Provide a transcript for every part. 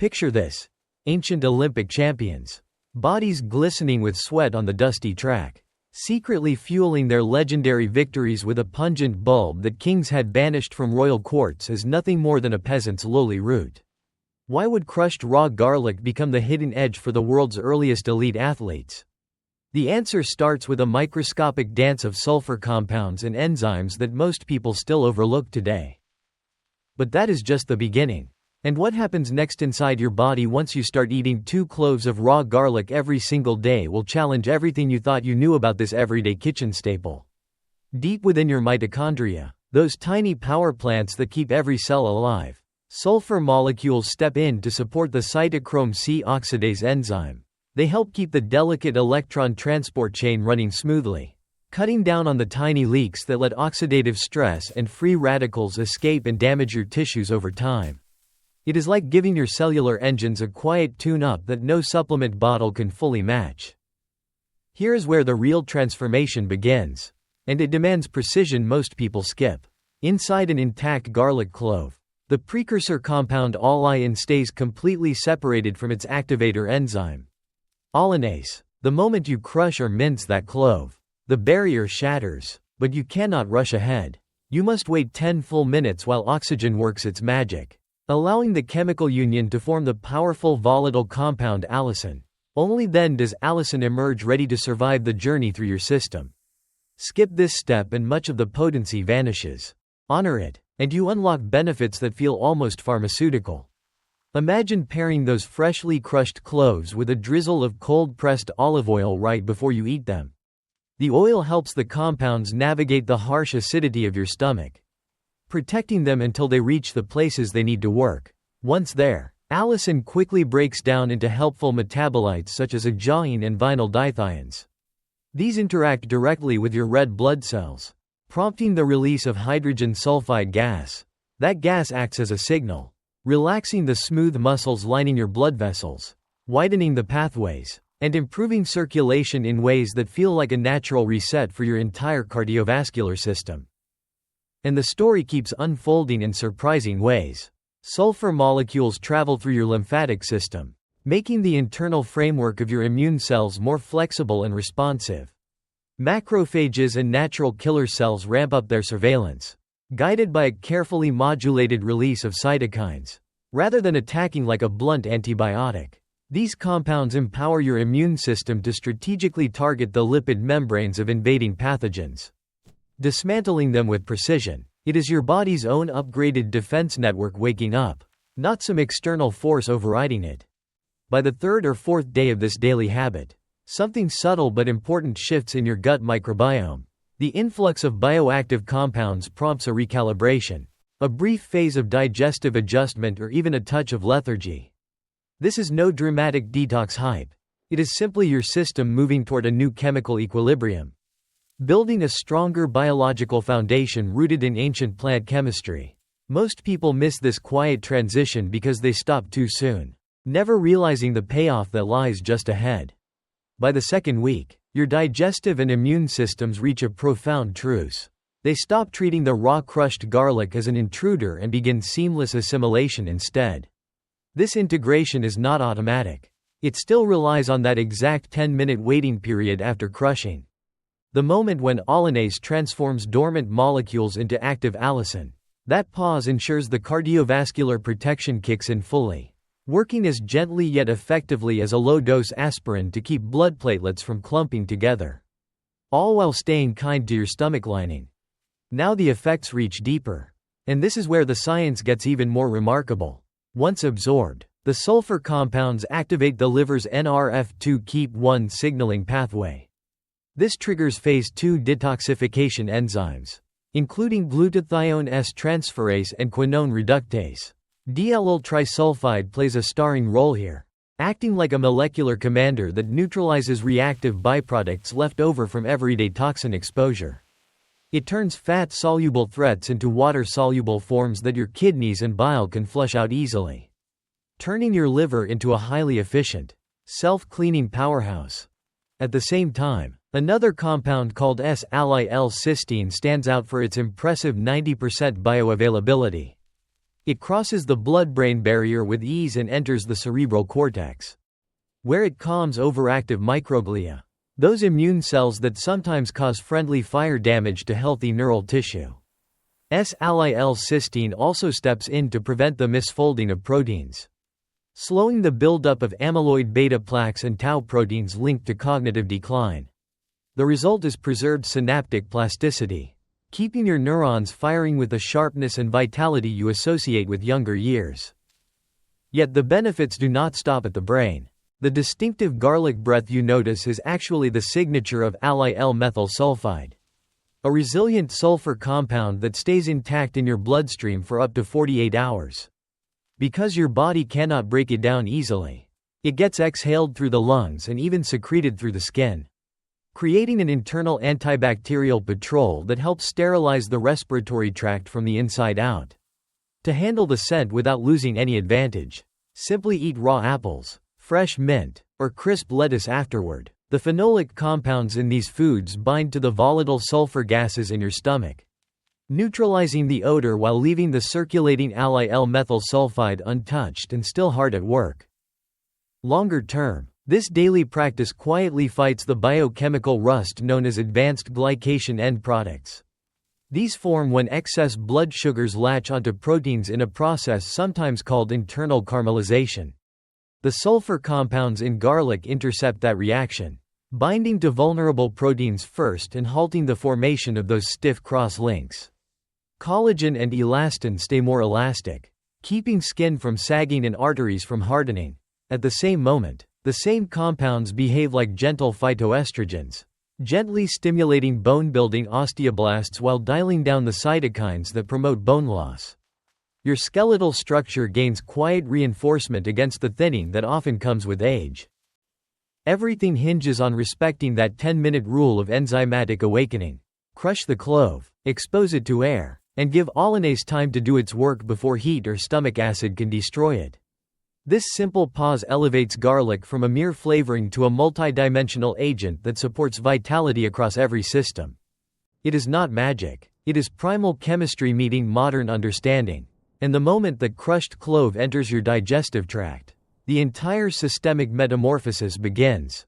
Picture this. Ancient Olympic champions. Bodies glistening with sweat on the dusty track. Secretly fueling their legendary victories with a pungent bulb that kings had banished from royal courts as nothing more than a peasant's lowly root. Why would crushed raw garlic become the hidden edge for the world's earliest elite athletes? The answer starts with a microscopic dance of sulfur compounds and enzymes that most people still overlook today. But that is just the beginning. And what happens next inside your body once you start eating 2 cloves of raw garlic every single day will challenge everything you thought you knew about this everyday kitchen staple. Deep within your mitochondria, those tiny power plants that keep every cell alive, sulfur molecules step in to support the cytochrome C oxidase enzyme. They help keep the delicate electron transport chain running smoothly, cutting down on the tiny leaks that let oxidative stress and free radicals escape and damage your tissues over time. It is like giving your cellular engines a quiet tune-up that no supplement bottle can fully match. Here is where the real transformation begins. And it demands precision most people skip. Inside an intact garlic clove, the precursor compound allicin stays completely separated from its activator enzyme, allicin. The moment you crush or mince that clove, the barrier shatters, but you cannot rush ahead. You must wait 10 full minutes while oxygen works its magic, allowing the chemical union to form the powerful volatile compound allicin. Only then does allicin emerge ready to survive the journey through your system. Skip this step and much of the potency vanishes. Honor it, and you unlock benefits that feel almost pharmaceutical. Imagine pairing those freshly crushed cloves with a drizzle of cold-pressed olive oil right before you eat them. The oil helps the compounds navigate the harsh acidity of your stomach, protecting them until they reach the places they need to work. Once there, allicin quickly breaks down into helpful metabolites such as ajoin and vinyl dithiones. These interact directly with your red blood cells, prompting the release of hydrogen sulfide gas. That gas acts as a signal, relaxing the smooth muscles lining your blood vessels, widening the pathways, and improving circulation in ways that feel like a natural reset for your entire cardiovascular system. And the story keeps unfolding in surprising ways. Sulfur molecules travel through your lymphatic system, making the internal framework of your immune cells more flexible and responsive. Macrophages and natural killer cells ramp up their surveillance, guided by a carefully modulated release of cytokines. Rather than attacking like a blunt antibiotic, these compounds empower your immune system to strategically target the lipid membranes of invading pathogens, dismantling them with precision. It is your body's own upgraded defense network waking up, not some external force overriding it. By the 3rd or 4th day of this daily habit, something subtle but important shifts in your gut microbiome. The influx of bioactive compounds prompts a recalibration, a brief phase of digestive adjustment or even a touch of lethargy. This is no dramatic detox hype. It is simply your system moving toward a new chemical equilibrium, building a stronger biological foundation rooted in ancient plant chemistry. Most people miss this quiet transition because they stop too soon, never realizing the payoff that lies just ahead. By the 2nd week, your digestive and immune systems reach a profound truce. They stop treating the raw crushed garlic as an intruder and begin seamless assimilation instead. This integration is not automatic. It still relies on that exact 10-minute waiting period after crushing. The moment when allicin transforms dormant molecules into active allicin. That pause ensures the cardiovascular protection kicks in fully, working as gently yet effectively as a low-dose aspirin to keep blood platelets from clumping together, all while staying kind to your stomach lining. Now the effects reach deeper. And this is where the science gets even more remarkable. Once absorbed, the sulfur compounds activate the liver's NRF2 keep 1 signaling pathway. This triggers phase 2 detoxification enzymes, including glutathione S-transferase and quinone reductase. DLL trisulfide plays a starring role here, acting like a molecular commander that neutralizes reactive byproducts left over from everyday toxin exposure. It turns fat-soluble threats into water-soluble forms that your kidneys and bile can flush out easily, turning your liver into a highly efficient, self-cleaning powerhouse. At the same time, another compound called S-allyl-cysteine stands out for its impressive 90% bioavailability. It crosses the blood-brain barrier with ease and enters the cerebral cortex, where it calms overactive microglia, those immune cells that sometimes cause friendly fire damage to healthy neural tissue. Allyl-cysteine also steps in to prevent the misfolding of proteins, slowing the buildup of amyloid beta plaques and tau proteins linked to cognitive decline. The result is preserved synaptic plasticity, keeping your neurons firing with the sharpness and vitality you associate with younger years. Yet the benefits do not stop at the brain. The distinctive garlic breath you notice is actually the signature of allyl-methyl sulfide, a resilient sulfur compound that stays intact in your bloodstream for up to 48 hours. Because your body cannot break it down easily, it gets exhaled through the lungs and even secreted through the skin, creating an internal antibacterial patrol that helps sterilize the respiratory tract from the inside out. To handle the scent without losing any advantage, simply eat raw apples, fresh mint, or crisp lettuce afterward. The phenolic compounds in these foods bind to the volatile sulfur gases in your stomach, neutralizing the odor while leaving the circulating allyl-methyl sulfide untouched and still hard at work. Longer term, this daily practice quietly fights the biochemical rust known as advanced glycation end products. These form when excess blood sugars latch onto proteins in a process sometimes called internal caramelization. The sulfur compounds in garlic intercept that reaction, binding to vulnerable proteins first and halting the formation of those stiff cross-links. Collagen and elastin stay more elastic, keeping skin from sagging and arteries from hardening. At the same moment, the same compounds behave like gentle phytoestrogens, gently stimulating bone-building osteoblasts while dialing down the cytokines that promote bone loss. Your skeletal structure gains quiet reinforcement against the thinning that often comes with age. Everything hinges on respecting that 10-minute rule of enzymatic awakening. Crush the clove, expose it to air, and give allinase time to do its work before heat or stomach acid can destroy it. This simple pause elevates garlic from a mere flavoring to a multidimensional agent that supports vitality across every system. It is not magic, it is primal chemistry meeting modern understanding. And the moment that crushed clove enters your digestive tract, the entire systemic metamorphosis begins.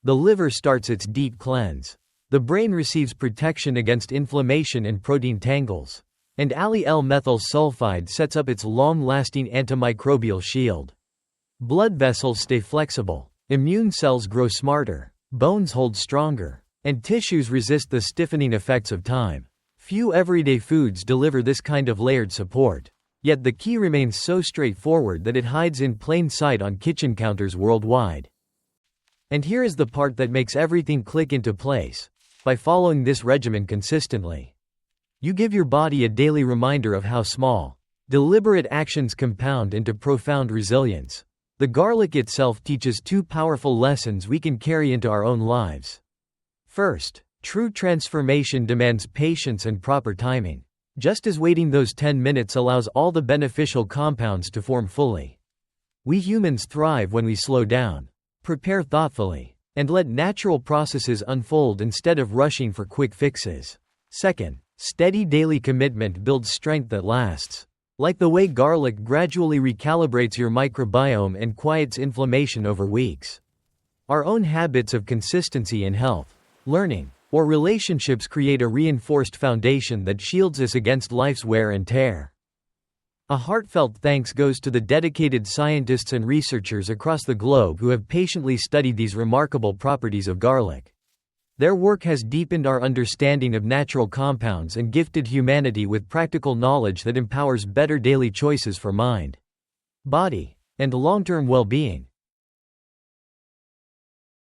The liver starts its deep cleanse. The brain receives protection against inflammation and protein tangles. And allyl-methyl sulfide sets up its long-lasting antimicrobial shield. Blood vessels stay flexible, immune cells grow smarter, bones hold stronger, and tissues resist the stiffening effects of time. Few everyday foods deliver this kind of layered support. Yet the key remains so straightforward that it hides in plain sight on kitchen counters worldwide. And here is the part that makes everything click into place. By following this regimen consistently, you give your body a daily reminder of how small, deliberate actions compound into profound resilience. The garlic itself teaches two powerful lessons we can carry into our own lives. First, true transformation demands patience and proper timing. Just as waiting those 10 minutes allows all the beneficial compounds to form fully. We humans thrive when we slow down, prepare thoughtfully, and let natural processes unfold instead of rushing for quick fixes. Second, steady daily commitment builds strength that lasts. Like the way garlic gradually recalibrates your microbiome and quiets inflammation over weeks. Our own habits of consistency in health, learning, or relationships create a reinforced foundation that shields us against life's wear and tear. A heartfelt thanks goes to the dedicated scientists and researchers across the globe who have patiently studied these remarkable properties of garlic. Their work has deepened our understanding of natural compounds and gifted humanity with practical knowledge that empowers better daily choices for mind, body, and long-term well-being.